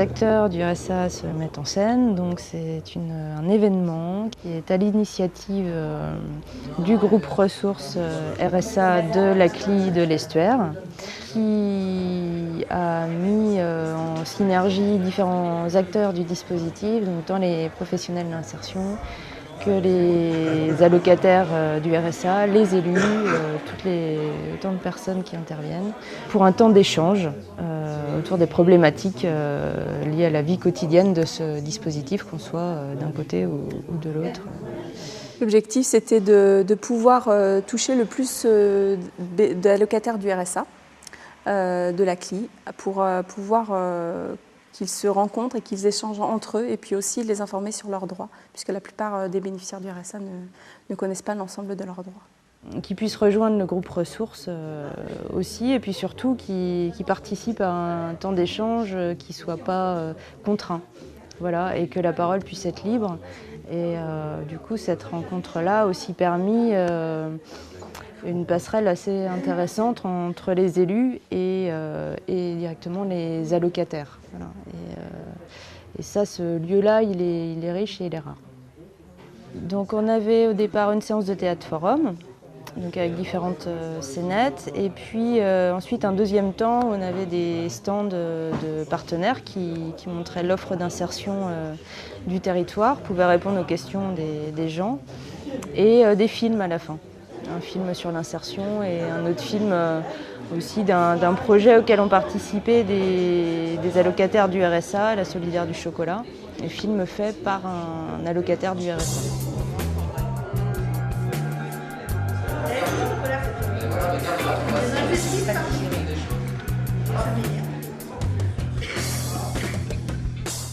acteurs du RSA se mettent en scène, donc c'est un événement qui est à l'initiative du groupe ressources RSA de la CLI de l'Estuaire, qui a mis en synergie différents acteurs du dispositif, donc tant les professionnels d'insertion que les allocataires du RSA, les élus, autant de personnes qui interviennent, pour un temps d'échange autour des problématiques liées à la vie quotidienne de ce dispositif, qu'on soit d'un côté ou de l'autre. L'objectif, c'était de pouvoir toucher le plus d'allocataires du RSA, de la CLI, pour pouvoir qu'ils se rencontrent et qu'ils échangent entre eux, et puis aussi les informer sur leurs droits, puisque la plupart des bénéficiaires du RSA ne connaissent pas l'ensemble de leurs droits. Qui puissent rejoindre le groupe ressources aussi, et puis surtout qui participent à un temps d'échange qui ne soit pas contraint, voilà, et que la parole puisse être libre. Et du coup, cette rencontre-là a aussi permis une passerelle assez intéressante entre les élus et directement les allocataires. Voilà. Et ça, ce lieu-là, il est riche et il est rare. Donc on avait au départ une séance de théâtre forum, donc avec différentes scénettes, et puis ensuite un deuxième temps, on avait des stands de partenaires qui montraient l'offre d'insertion du territoire, pouvaient répondre aux questions des gens, et des films à la fin. Un film sur l'insertion et un autre film aussi d'un projet auquel ont participé des allocataires du RSA, la Solidaire du Chocolat, un film fait par un allocataire du RSA.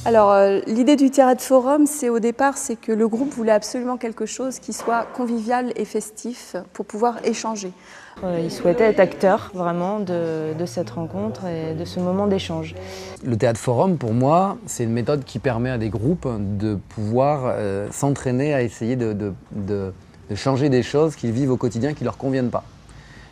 Alors, l'idée du théâtre forum, au départ, c'est que le groupe voulait absolument quelque chose qui soit convivial et festif pour pouvoir échanger. Il souhaitait être acteur vraiment de cette rencontre et de ce moment d'échange. Le théâtre forum, pour moi, c'est une méthode qui permet à des groupes de pouvoir s'entraîner à essayer de changer des choses qu'ils vivent au quotidien qui ne leur conviennent pas,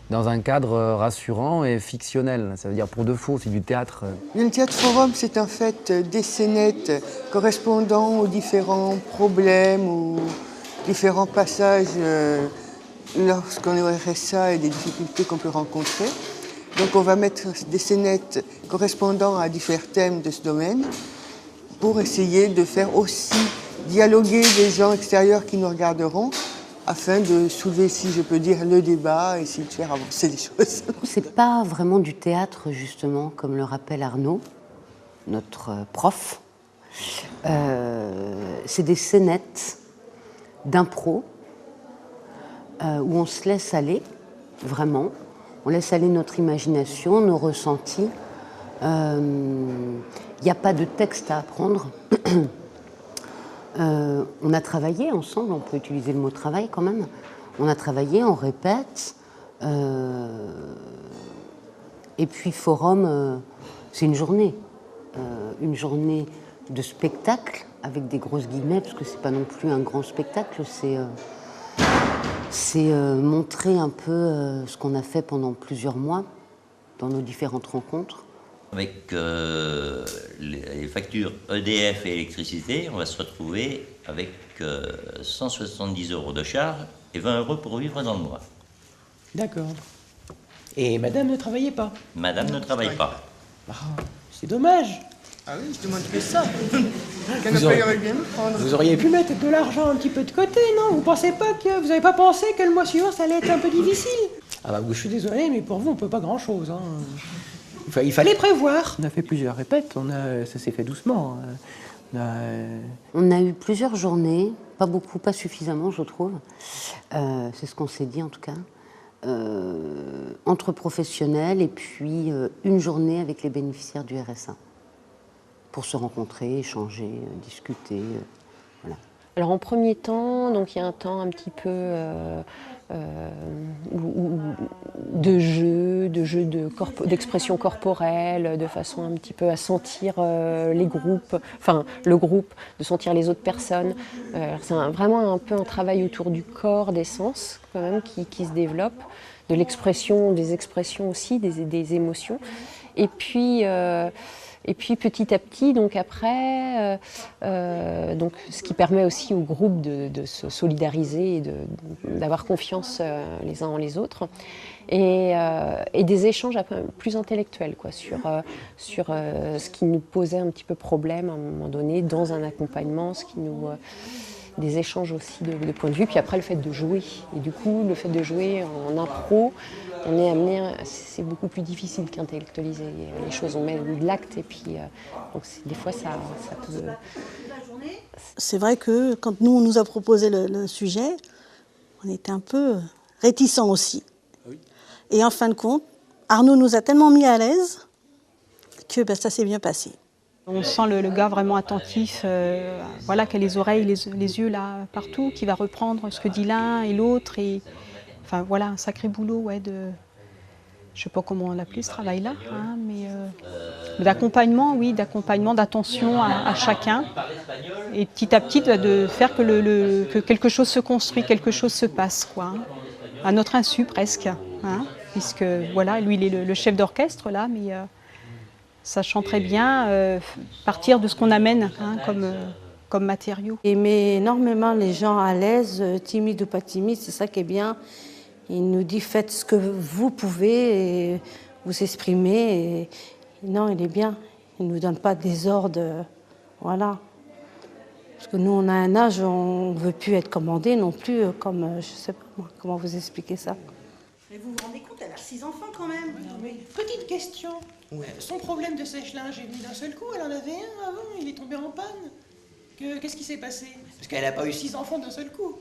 dans un cadre rassurant et fictionnel. Ça veut dire pour de faux, c'est du théâtre. Le théâtre forum, c'est en fait des scénettes correspondant aux différents problèmes ou différents passages lorsqu'on est au RSA et des difficultés qu'on peut rencontrer. Donc on va mettre des scénettes correspondant à différents thèmes de ce domaine pour essayer de faire aussi dialoguer des gens extérieurs qui nous regarderont, afin de soulever, si je peux dire, le débat et essayer de faire avancer les choses. C'est pas vraiment du théâtre, justement, comme le rappelle Arnaud, notre prof. C'est des scénettes d'impro où on se laisse aller, vraiment. On laisse aller notre imagination, nos ressentis. Il n'y a pas de texte à apprendre. On a travaillé ensemble, on peut utiliser le mot travail quand même. On a travaillé, on répète. Et puis forum, c'est une journée de spectacle, avec des grosses guillemets, parce que c'est pas non plus un grand spectacle, c'est montrer un peu ce qu'on a fait pendant plusieurs mois dans nos différentes rencontres. Avec les factures EDF et électricité, on va se retrouver avec 170 € de charge et 20 € pour vivre dans le mois. D'accord. Et madame ne travaillait pas? Madame ne travaille pas. Ah, c'est dommage. Ah oui, je demande que ça. Vous auriez pu mettre de l'argent un petit peu de côté, non? Vous n'avez pas pensé que le mois suivant, ça allait être un peu difficile? Ah bah, je suis désolé, mais pour vous, on peut pas grand-chose, hein. Il fallait prévoir. On a fait plusieurs répètes, ça s'est fait doucement. On a eu plusieurs journées, pas beaucoup, pas suffisamment, je trouve. C'est ce qu'on s'est dit en tout cas. Entre professionnels et puis une journée avec les bénéficiaires du RSA. Pour se rencontrer, échanger, discuter. Voilà. Alors en premier temps, donc il y a un temps un petit peu de jeu d'expression corporelle, de façon un petit peu à sentir les groupes, enfin le groupe, de sentir les autres personnes. C'est vraiment un peu un travail autour du corps, des sens quand même qui se développe, de l'expression, des expressions aussi, des émotions. Et puis Et puis petit à petit, donc après, donc, ce qui permet aussi au groupe de se solidariser et d'avoir confiance les uns en les autres. Et des échanges un peu plus intellectuels quoi, sur ce qui nous posait un petit peu problème à un moment donné dans un accompagnement, des échanges aussi de points de vue, puis après le fait de jouer. Et du coup, le fait de jouer en impro, on est amené, c'est beaucoup plus difficile qu'intellectualiser les choses. On met de l'acte et puis donc des fois ça peut... C'est vrai que quand nous on nous a proposé le sujet, on était un peu réticents aussi. Et en fin de compte, Arnaud nous a tellement mis à l'aise que ça s'est bien passé. On sent le gars vraiment attentif, voilà, qui a les oreilles, les yeux là partout, qui va reprendre ce que dit l'un et l'autre. Et enfin voilà, un sacré boulot, ouais, je sais pas comment on l'appelait ce travail-là, hein, mais d'accompagnement, oui, d'attention à chacun. Et petit à petit, de faire que quelque chose se construit, quelque chose se passe, quoi, hein, à notre insu presque, hein, puisque voilà, lui il est le chef d'orchestre là, mais sachant très bien partir de ce qu'on amène hein, comme matériau. Il met énormément les gens à l'aise, timides ou pas timides, c'est ça qui est bien. Il nous dit faites ce que vous pouvez et vous exprimer. Et non, il est bien. Il ne nous donne pas des ordres, voilà. Parce que nous, on a un âge où on ne veut plus être commandé non plus, comme, je ne sais pas moi, comment vous expliquer ça. Mais vous vous rendez compte, elle a 6 enfants quand même. Non, mais petite question. Ouais. Son problème de sèche-linge est venu d'un seul coup, elle en avait un avant, il est tombé en panne. Qu'est-ce qui s'est passé? Parce qu'elle n'a pas eu 6 enfants d'un seul coup.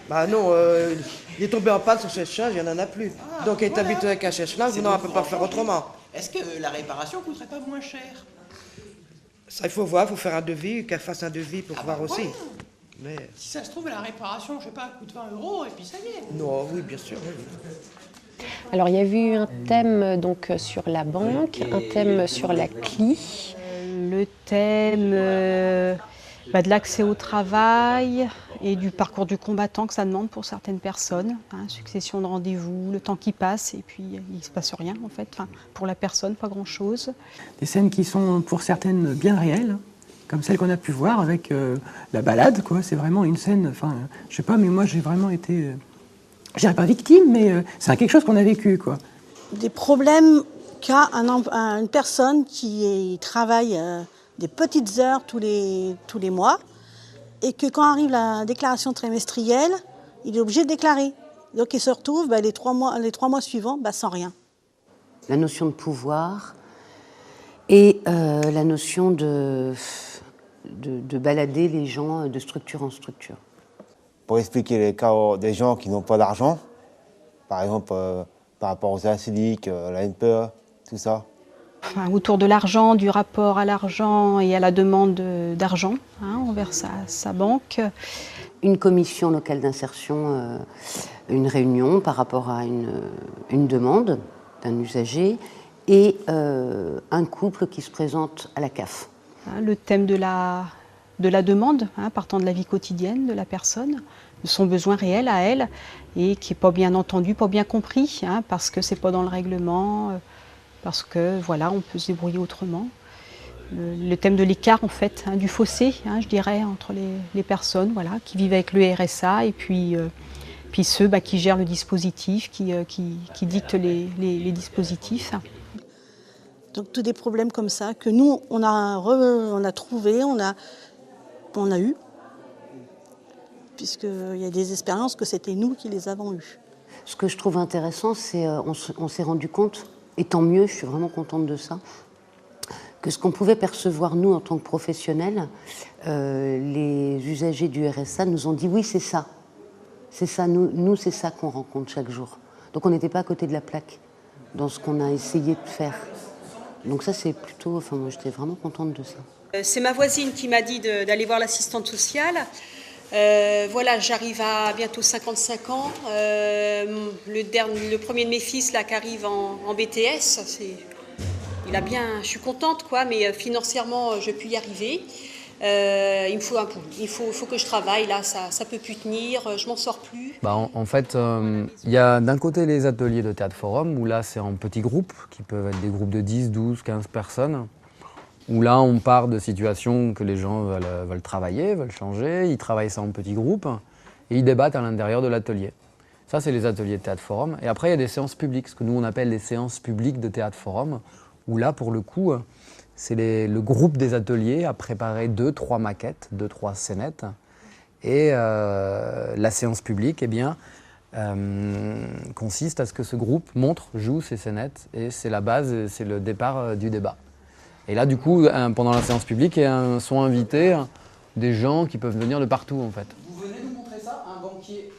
Bah non, il est tombé en panne sur sèche-linge, il n'y en a plus. Donc elle est habituée avec un sèche-linge, non, elle ne peut pas faire autrement. Est-ce que la réparation ne coûterait pas moins cher? Ça, il faut voir, il faut faire un devis, qu'elle fasse un devis pour voir aussi. Voilà. Mais... Si ça se trouve, la réparation, je sais pas, coûte 20 € et puis ça y est. Non, oui, bien sûr. Oui. Alors il y avait eu un thème donc, sur la banque, un thème sur la CLI. Le thème de l'accès au travail et du parcours du combattant que ça demande pour certaines personnes. Hein, succession de rendez-vous, le temps qui passe et puis il ne se passe rien en fait. Enfin, pour la personne, pas grand-chose. Des scènes qui sont pour certaines bien réelles. Comme celle qu'on a pu voir avec la balade, quoi. C'est vraiment une scène, enfin, je sais pas, mais moi j'ai vraiment été, je dirais pas victime, mais c'est quelque chose qu'on a vécu, quoi. Des problèmes qu'a une personne qui travaille des petites heures tous les mois et que quand arrive la déclaration trimestrielle, il est obligé de déclarer. Donc il se retrouve les 3 mois suivants sans rien. La notion de pouvoir et la notion de balader les gens de structure en structure. Pour expliquer les cas des gens qui n'ont pas d'argent, par exemple par rapport aux ACDIC, la NPE, tout ça. Enfin, autour de l'argent, du rapport à l'argent et à la demande d'argent envers sa banque. Une commission locale d'insertion, une réunion par rapport à une demande d'un usager et un couple qui se présente à la CAF. Le thème de la demande, partant de la vie quotidienne de la personne, de son besoin réel à elle, et qui n'est pas bien entendu, pas bien compris, parce que ce n'est pas dans le règlement, parce que voilà, on peut se débrouiller autrement. Le thème de l'écart, en fait, du fossé, je dirais, entre les personnes voilà, qui vivent avec le RSA et puis ceux qui gèrent le dispositif, qui dictent les dispositifs. Donc tous des problèmes comme ça que nous, on a trouvé, on a eu, puisqu'il y a des expériences que c'était nous qui les avons eues. Ce que je trouve intéressant, c'est on s'est rendu compte, et tant mieux, je suis vraiment contente de ça, que ce qu'on pouvait percevoir, nous, en tant que professionnels, les usagers du RSA nous ont dit « oui, c'est ça. C'est ça, nous c'est ça qu'on rencontre chaque jour. » Donc on n'était pas à côté de la plaque dans ce qu'on a essayé de faire. Donc ça, c'est plutôt... Enfin, moi, j'étais vraiment contente de ça. C'est ma voisine qui m'a dit d'aller voir l'assistante sociale. Voilà, j'arrive à bientôt 55 ans. Le premier de mes fils, là, qui arrive en BTS, je suis contente, quoi, mais financièrement, je peux y arriver. il me faut un peu, il faut que je travaille, là, ça peut plus tenir, je m'en sors plus. En fait, il y a d'un côté les ateliers de Théâtre Forum, où là c'est en petits groupes, qui peuvent être des groupes de 10, 12, 15 personnes, où là on part de situations que les gens veulent travailler, veulent changer, ils travaillent ça en petits groupes, et ils débattent à l'intérieur de l'atelier. Ça, c'est les ateliers de Théâtre Forum. Et après, il y a des séances publiques, ce que nous on appelle les séances publiques de Théâtre Forum, où là, pour le coup, c'est le groupe des ateliers a préparé 2-3 maquettes, 2-3 scénettes. Et la séance publique, eh bien, consiste à ce que ce groupe joue ces scénettes. Et c'est la base, c'est le départ du débat. Et là, du coup, pendant la séance publique, sont invités des gens qui peuvent venir de partout, en fait. Vous venez nous montrer ça, un banquier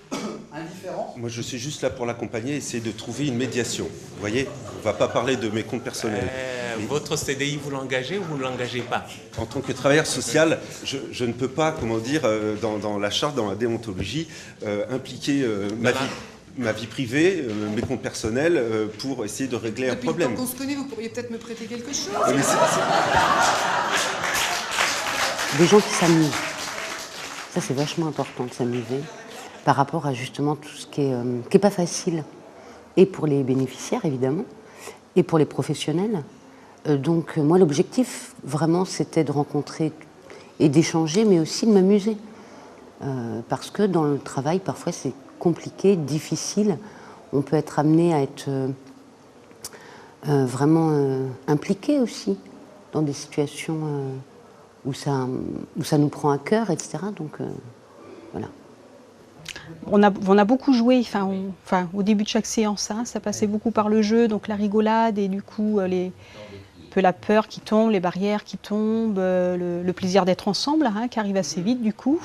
indifférent? Moi, je suis juste là pour l'accompagner, essayer de trouver une médiation. Vous voyez, on ne va pas parler de mes comptes personnels. Votre CDI, vous l'engagez ou vous ne l'engagez pas? En tant que travailleur social, je ne peux pas, comment dire, dans la charte, dans la déontologie, impliquer ma vie privée, mes comptes personnels, pour essayer de régler un problème. Depuis le temps qu'on se connaît, vous pourriez peut-être me prêter quelque chose. Des gens qui s'amusent. Ça, c'est vachement important de s'amuser par rapport à justement tout ce qui est pas facile. Et pour les bénéficiaires, évidemment, et pour les professionnels. Donc, moi, l'objectif, vraiment, c'était de rencontrer et d'échanger, mais aussi de m'amuser. Parce que dans le travail, parfois, c'est compliqué, difficile. On peut être amené à être vraiment impliqué aussi dans des situations où ça nous prend à cœur, etc. Donc, voilà. On a beaucoup joué, au début de chaque séance, ça passait beaucoup par le jeu, donc la rigolade et du coup un peu la peur qui tombe, les barrières qui tombent, le plaisir d'être ensemble qui arrive assez vite du coup.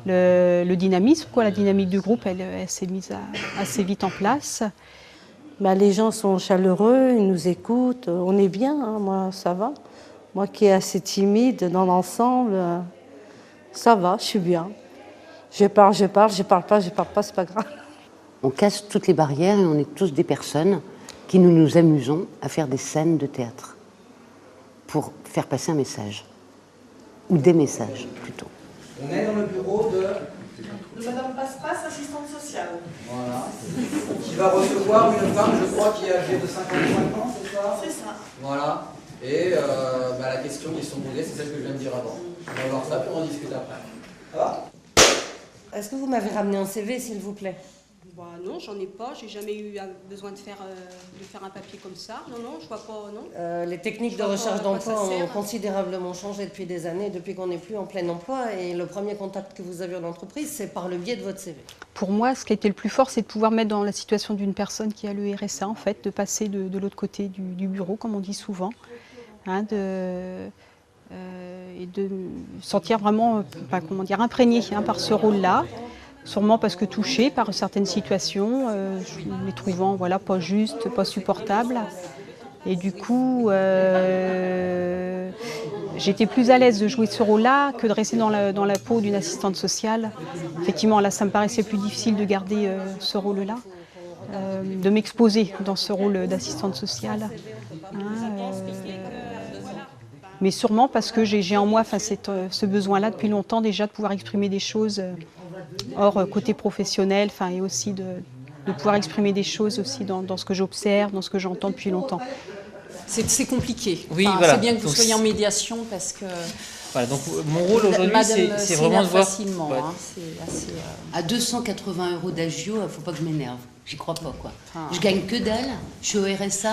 Le dynamisme, la dynamique du groupe, elle s'est mise assez vite en place. Les gens sont chaleureux, ils nous écoutent, on est bien, moi ça va. Moi qui est assez timide dans l'ensemble, ça va, je suis bien. Je parle pas, c'est pas grave. On casse toutes les barrières et on est tous des personnes qui nous amusons à faire des scènes de théâtre pour faire passer un message, ou des messages plutôt. On est dans le bureau de Madame Passepasse, assistante sociale. Voilà. Qui va recevoir une femme, je crois, qui est âgée de 55 ans, c'est ça? C'est ça. Voilà. Et la question qui sont posées, c'est celle que je viens de dire avant. On va voir ça, puis on en discute après. Ça va? Est-ce que vous m'avez ramené un CV, s'il vous plaît? Non, j'en ai pas. J'ai jamais eu besoin de faire un papier comme ça. Non, je vois pas, non. Les techniques de recherche d'emploi ont considérablement changé depuis des années, depuis qu'on n'est plus en plein emploi. Et le premier contact que vous avez en entreprise, c'est par le biais de votre CV. Pour moi, ce qui a été le plus fort, c'est de pouvoir mettre dans la situation d'une personne qui a le RSA, en fait, de passer de l'autre côté du bureau, comme on dit souvent, et de sentir vraiment, imprégné par ce rôle-là. Sûrement parce que touchée par certaines situations, les trouvant pas justes, pas supportables. Et du coup, j'étais plus à l'aise de jouer ce rôle-là que de rester dans la peau d'une assistante sociale. Effectivement, là, ça me paraissait plus difficile de garder ce rôle-là, de m'exposer dans ce rôle d'assistante sociale. Mais sûrement parce que j'ai en moi ce besoin-là depuis longtemps déjà de pouvoir exprimer des choses hors côté professionnel, et aussi de pouvoir exprimer des choses aussi dans ce que j'observe, dans ce que j'entends depuis longtemps. C'est compliqué. Oui, voilà. C'est bien que vous soyez en médiation parce que... Voilà, donc mon rôle aujourd'hui, c'est vraiment de voir... facilement, c'est assez... À 280 € d'agio, il ne faut pas que je m'énerve. J'y crois pas, quoi. Je gagne que dalle, je suis au RSA,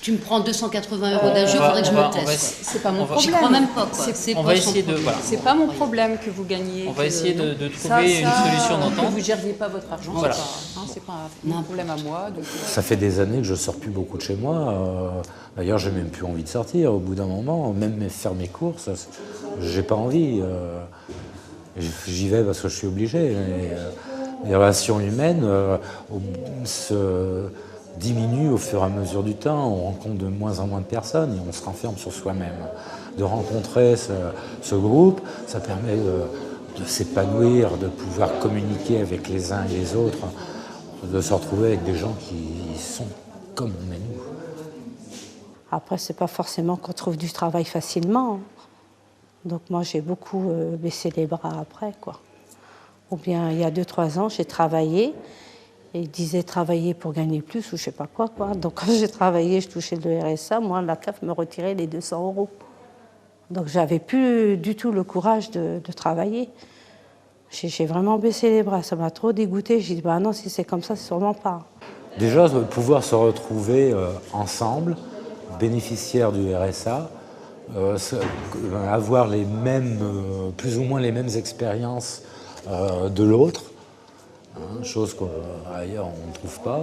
tu me prends 280 € d'agio, il faudrait que je me teste. C'est pas mon problème. J'y crois même pas, quoi. On va essayer de... Voilà. C'est pas mon problème que vous gagnez. On va essayer de trouver une solution d'entente. Que vous ne gériez pas votre argent, voilà. C'est pas un problème à moi. Donc... Ça fait des années que je ne sors plus beaucoup de chez moi. D'ailleurs, j'ai même plus envie de sortir au bout d'un moment. Même faire mes courses, j'ai pas envie. J'y vais parce que je suis obligé. Les relations humaines se diminuent au fur et à mesure du temps. On rencontre de moins en moins de personnes et on se renferme sur soi-même. De rencontrer ce groupe, ça permet de s'épanouir, de pouvoir communiquer avec les uns et les autres, de se retrouver avec des gens qui sont comme on est nous. Après, c'est pas forcément qu'on trouve du travail facilement. Donc moi, j'ai beaucoup baissé les bras après, quoi. Ou bien, il y a 2-3 ans, j'ai travaillé. Et ils disaient travailler pour gagner plus ou je sais pas quoi. Donc quand j'ai travaillé, je touchais le RSA. Moi, la CAF me retirait les 200 €. Donc j'avais plus du tout le courage de travailler. J'ai vraiment baissé les bras. Ça m'a trop dégoûtée. J'ai dit, bah non, si c'est comme ça, c'est sûrement pas. Déjà, pouvoir se retrouver ensemble, bénéficiaires du RSA, avoir les mêmes, plus ou moins les mêmes expériences de l'autre, chose qu'ailleurs on ne trouve pas.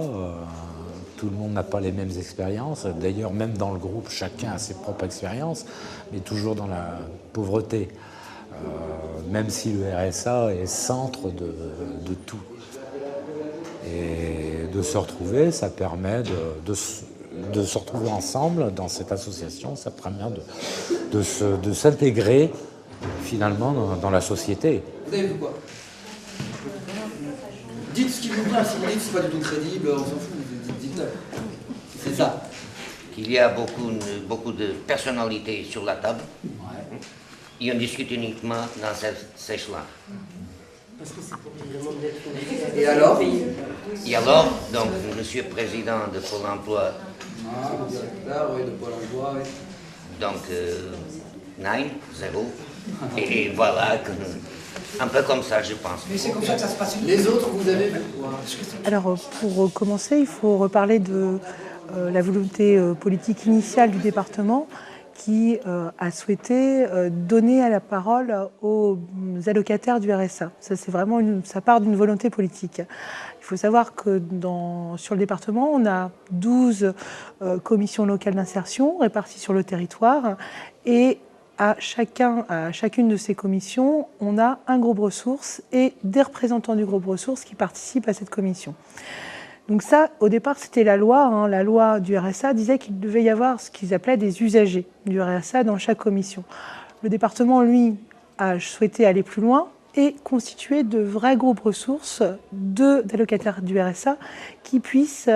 Tout le monde n'a pas les mêmes expériences. D'ailleurs, même dans le groupe, chacun a ses propres expériences, mais toujours dans la pauvreté. Même si le RSA est centre de tout. Et de se retrouver, ça permet de se retrouver ensemble dans cette association, ça permet de s'intégrer finalement dans la société. Vous avez vu quoi? Dites ce qui vous vient, si vous dites que c'est pas du tout crédible, on s'en fout, dites-le. C'est ça. Il y a beaucoup de personnalités sur la table. Ouais. Et on discute uniquement dans ces choix. Parce que c'est pour les... Et alors? Et alors, donc, Monsieur Président de Pôle emploi. Oui, de Pôle emploi, oui. Donc, 0. Et voilà, un peu comme ça, je pense. Mais c'est comme ça que ça se passe. Les autres, vous avez vu quoi? Alors, pour commencer, il faut reparler de la volonté politique initiale du département qui a souhaité donner la parole aux allocataires du RSA. Ça, c'est vraiment ça part d'une volonté politique. Il faut savoir que sur le département, on a 12 commissions locales d'insertion réparties sur le territoire et à chacune de ces commissions, on a un groupe ressources et des représentants du groupe ressources qui participent à cette commission. Donc ça, au départ, c'était la loi. La loi du RSA disait qu'il devait y avoir ce qu'ils appelaient des usagers du RSA dans chaque commission. Le département, lui, a souhaité aller plus loin et constituer de vrais groupes ressources d'allocataires du RSA qui puissent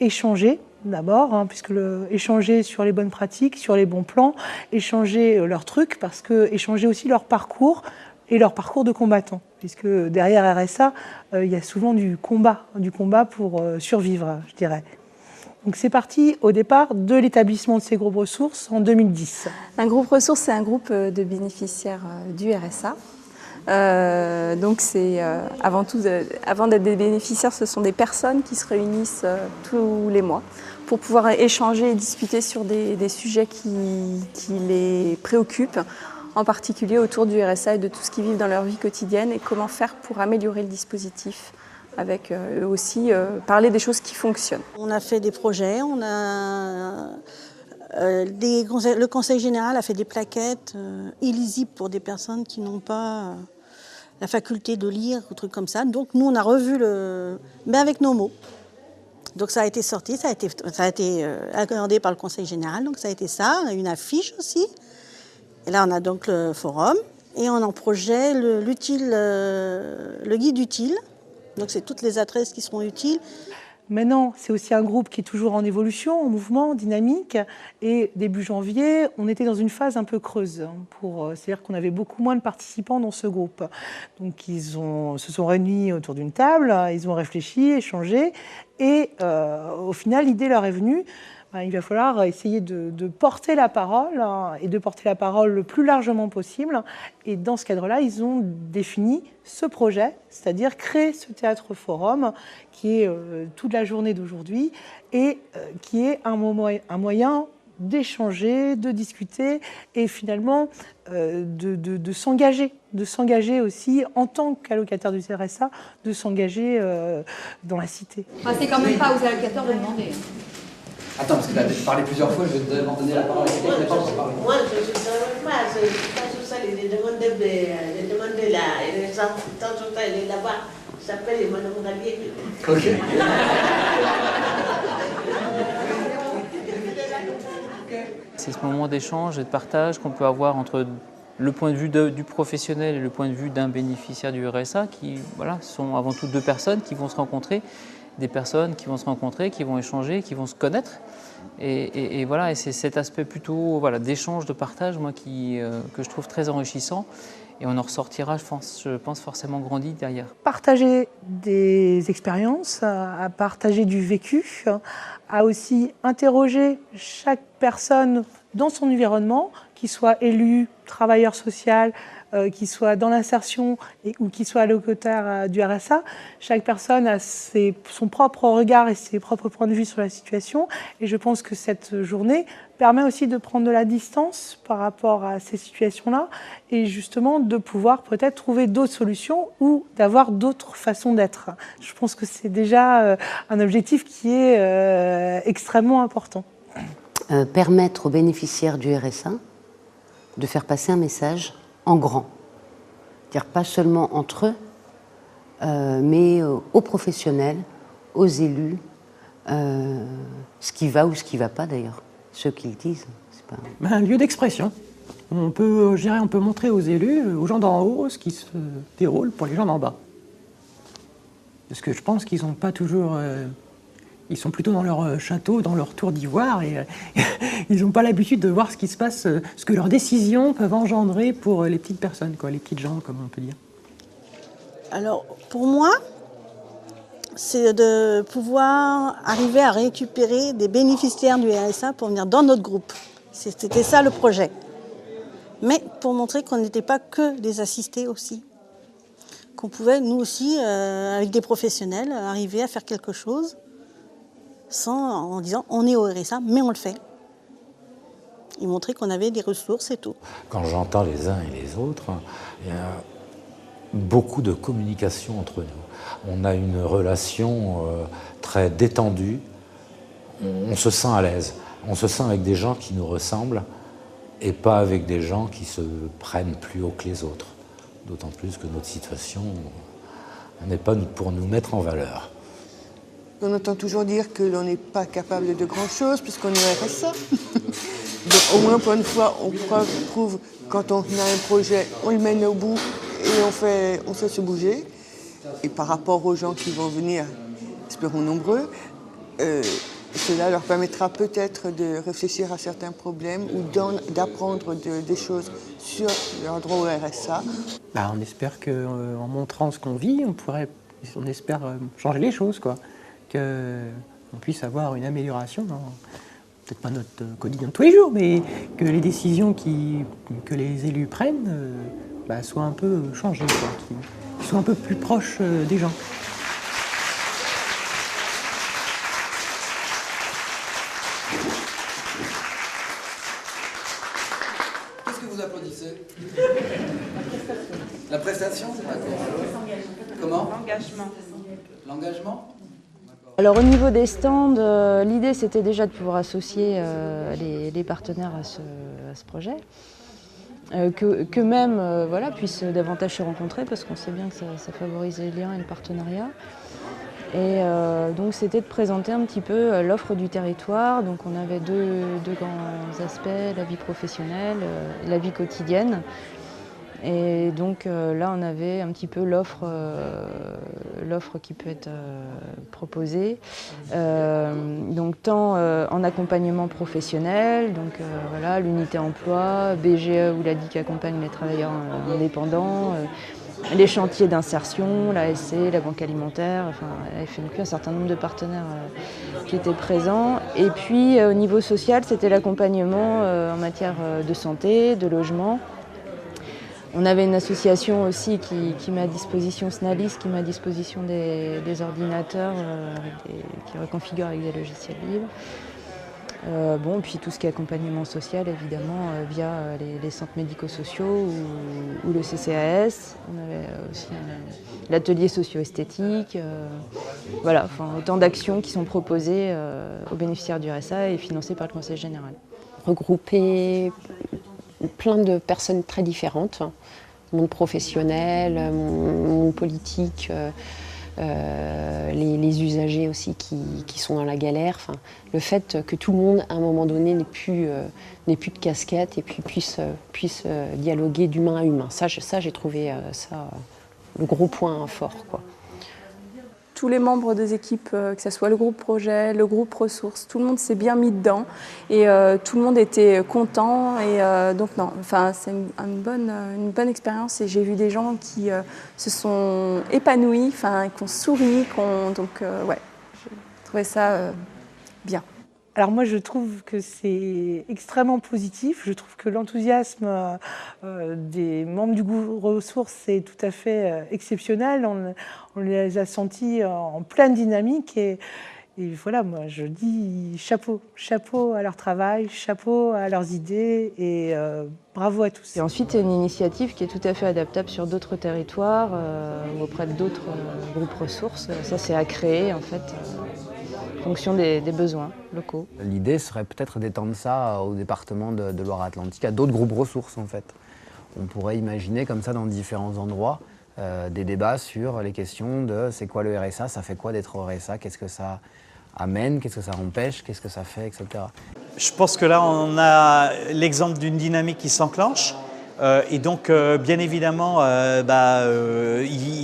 échanger d'abord, puisque échanger sur les bonnes pratiques, sur les bons plans, échanger leurs trucs, parce que échanger aussi leur parcours et leur parcours de combattants, puisque derrière RSA, il y a souvent du combat pour survivre, je dirais. Donc c'est parti au départ de l'établissement de ces groupes ressources en 2010. Un groupe ressources, c'est un groupe de bénéficiaires du RSA. Donc c'est avant tout, avant d'être des bénéficiaires, ce sont des personnes qui se réunissent tous les mois pour pouvoir échanger et discuter sur des sujets qui les préoccupent, en particulier autour du RSA et de tout ce qu'ils vivent dans leur vie quotidienne et comment faire pour améliorer le dispositif, avec eux aussi parler des choses qui fonctionnent. On a fait des projets, le Conseil général a fait des plaquettes illisibles pour des personnes qui n'ont pas la faculté de lire ou trucs comme ça. Donc nous, on a revu mais avec nos mots. Donc ça a été sorti, ça a été accordé par le Conseil général, donc ça a été ça. On a une affiche aussi. Et là, on a donc le forum et on a en projet le guide utile. Donc c'est toutes les adresses qui seront utiles. Maintenant, c'est aussi un groupe qui est toujours en évolution, en mouvement, dynamique. Et début janvier, on était dans une phase un peu creuse. C'est-à-dire qu'on avait beaucoup moins de participants dans ce groupe. Donc ils se sont réunis autour d'une table, ils ont réfléchi, échangé. Et au final, l'idée leur est venue. Il va falloir essayer de porter la parole et de porter la parole le plus largement possible. Et dans ce cadre-là, ils ont défini ce projet, c'est-à-dire créer ce théâtre forum qui est toute la journée d'aujourd'hui et qui est un moyen d'échanger, de discuter et finalement de s'engager aussi en tant qu'allocataire du RSA, de s'engager dans la cité. C'est quand même pas aux allocataires de demander. Attends, parce que tu as parlé plusieurs fois, je vais te donner la parole à quelqu'un qui n'a pas encore parlé. Moi, je ne demande pas, c'est pas sur ça, les demandes là, et ça, il est là-bas, il s'appelle Emmanuel Gabier. Ok. C'est ce moment d'échange et de partage qu'on peut avoir entre le point de vue du professionnel et le point de vue d'un bénéficiaire du RSA qui sont avant tout deux personnes qui vont se rencontrer, des personnes qui vont se rencontrer, qui vont échanger, qui vont se connaître Et voilà, et c'est cet aspect plutôt d'échange, de partage, moi, que je trouve très enrichissant. Et on en ressortira, je pense forcément grandi derrière. Partager des expériences, à partager du vécu, à aussi interroger chaque personne dans son environnement, qu'il soit élu, travailleur social, qu'il soit dans l'insertion ou qu'il soit allocataire du RSA. Chaque personne a son propre regard et ses propres points de vue sur la situation. Et je pense que cette journée permet aussi de prendre de la distance par rapport à ces situations-là et justement de pouvoir peut-être trouver d'autres solutions ou d'avoir d'autres façons d'être. Je pense que c'est déjà un objectif qui est extrêmement important. Permettre aux bénéficiaires du RSA de faire passer un message en grand. C'est-à-dire pas seulement entre eux, mais aux professionnels, aux élus, ce qui va ou ce qui ne va pas d'ailleurs. Ceux qui le disent. C'est pas... Un lieu d'expression. On peut montrer aux élus, aux gens d'en haut, ce qui se déroule pour les gens d'en bas. Parce que je pense qu'ils n'ont pas toujours... ils sont plutôt dans leur château, dans leur tour d'ivoire, et ils n'ont pas l'habitude de voir ce qui se passe, ce que leurs décisions peuvent engendrer pour les petites personnes, quoi, les petites gens, comme on peut dire. Alors, pour moi, c'est de pouvoir arriver à récupérer des bénéficiaires du RSA pour venir dans notre groupe. C'était ça le projet. Mais pour montrer qu'on n'était pas que des assistés aussi. Qu'on pouvait, nous aussi, avec des professionnels, arriver à faire quelque chose en disant on est au RSA, mais on le fait. Et montrer qu'on avait des ressources et tout. Quand j'entends les uns et les autres, il y a beaucoup de communication entre nous. On a une relation très détendue, on se sent à l'aise. On se sent avec des gens qui nous ressemblent et pas avec des gens qui se prennent plus haut que les autres. D'autant plus que notre situation n'est pas pour nous mettre en valeur. On entend toujours dire que l'on n'est pas capable de grand-chose puisqu'on est au RSA. Donc au moins pour une fois, on prouve quand on a un projet, on le mène au bout et on sait se bouger. Et par rapport aux gens qui vont venir, espérons nombreux, cela leur permettra peut-être de réfléchir à certains problèmes ou d'apprendre des choses sur leur droit au RSA. On espère qu'en montrant ce qu'on vit, on espère changer les choses, quoi. Qu'on puisse avoir une amélioration dans, peut-être pas notre quotidien de tous les jours, mais que les décisions que les élus prennent soient un peu changées, quoi, qu'ils soient un peu plus proches des gens. Qu'est-ce que vous applaudissez? La prestation? Comment? L'engagement. L'engagement? Alors au niveau des stands, l'idée c'était déjà de pouvoir associer les partenaires à ce projet, qu'eux-mêmes puissent davantage se rencontrer parce qu'on sait bien que ça favorise les liens et le partenariat. Et donc c'était de présenter un petit peu l'offre du territoire. Donc on avait deux grands aspects, la vie professionnelle, la vie quotidienne. Et donc là, on avait un petit peu l'offre qui peut être proposée, donc tant en accompagnement professionnel, donc l'unité emploi, BGE ou l'ADI qui accompagne les travailleurs indépendants, les chantiers d'insertion, la SC, la banque alimentaire, la FNQ, un certain nombre de partenaires qui étaient présents. Et puis au niveau social, c'était l'accompagnement en matière de santé, de logement. On avait une association aussi qui met à disposition, SNALIS, qui met à disposition des ordinateurs qui reconfigurent avec des logiciels libres. Puis tout ce qui est accompagnement social, évidemment, via les centres médico-sociaux ou le CCAS. On avait aussi l'atelier socio-esthétique. Autant d'actions qui sont proposées aux bénéficiaires du RSA et financées par le Conseil général. Regrouper plein de personnes très différentes, monde professionnel, monde politique, les usagers aussi qui sont dans la galère. Le fait que tout le monde, à un moment donné, n'ait plus de casquette et puis puisse dialoguer d'humain à humain. Ça j'ai trouvé ça le gros point fort, quoi. tous les membres des équipes, que ce soit le groupe projet, le groupe ressources, tout le monde s'est bien mis dedans et tout le monde était content. Et donc non, enfin, c'est une bonne expérience et j'ai vu des gens qui se sont épanouis, enfin, qui ont souri, donc ouais, je trouvais ça bien. Alors moi, je trouve que c'est extrêmement positif. Je trouve que l'enthousiasme des membres du groupe ressources est tout à fait exceptionnel. On les a sentis en pleine dynamique et voilà, moi je dis chapeau, chapeau à leur travail, chapeau à leurs idées et bravo à tous. Et ensuite, c'est une initiative qui est tout à fait adaptable sur d'autres territoires ou auprès d'autres groupes ressources. Ça, c'est à créer en fait. En fonction des besoins locaux. L'idée serait peut-être d'étendre ça au département de Loire-Atlantique, à d'autres groupes ressources en fait. On pourrait imaginer comme ça dans différents endroits des débats sur les questions de c'est quoi le RSA, ça fait quoi d'être au RSA, qu'est-ce que ça amène, qu'est-ce que ça empêche, qu'est-ce que ça fait, etc. Je pense que là on a l'exemple d'une dynamique qui s'enclenche. Et donc, bien évidemment,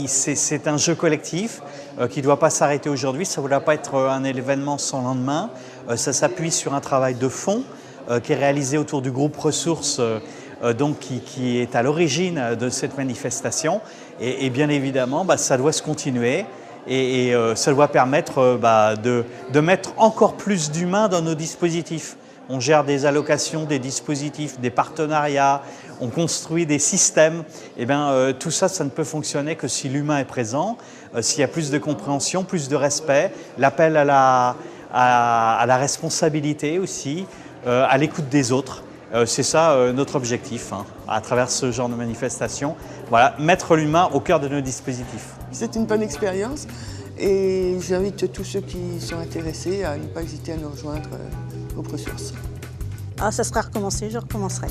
c'est un jeu collectif qui ne doit pas s'arrêter aujourd'hui. Ça ne doit pas être un événement sans lendemain. Ça s'appuie sur un travail de fond qui est réalisé autour du groupe ressources donc qui est à l'origine de cette manifestation. Et bien évidemment, ça doit se continuer. Et ça doit permettre de mettre encore plus d'humains dans nos dispositifs. On gère des allocations, des dispositifs, des partenariats, on construit des systèmes. Et bien, tout ça, ça ne peut fonctionner que si l'humain est présent, s'il y a plus de compréhension, plus de respect, l'appel à la responsabilité aussi, à l'écoute des autres. C'est ça notre objectif à travers ce genre de manifestation. Voilà, mettre l'humain au cœur de nos dispositifs. C'est une bonne expérience et j'invite tous ceux qui sont intéressés à ne pas hésiter à nous rejoindre aux ressources. Ah, ça sera recommencé, je recommencerai.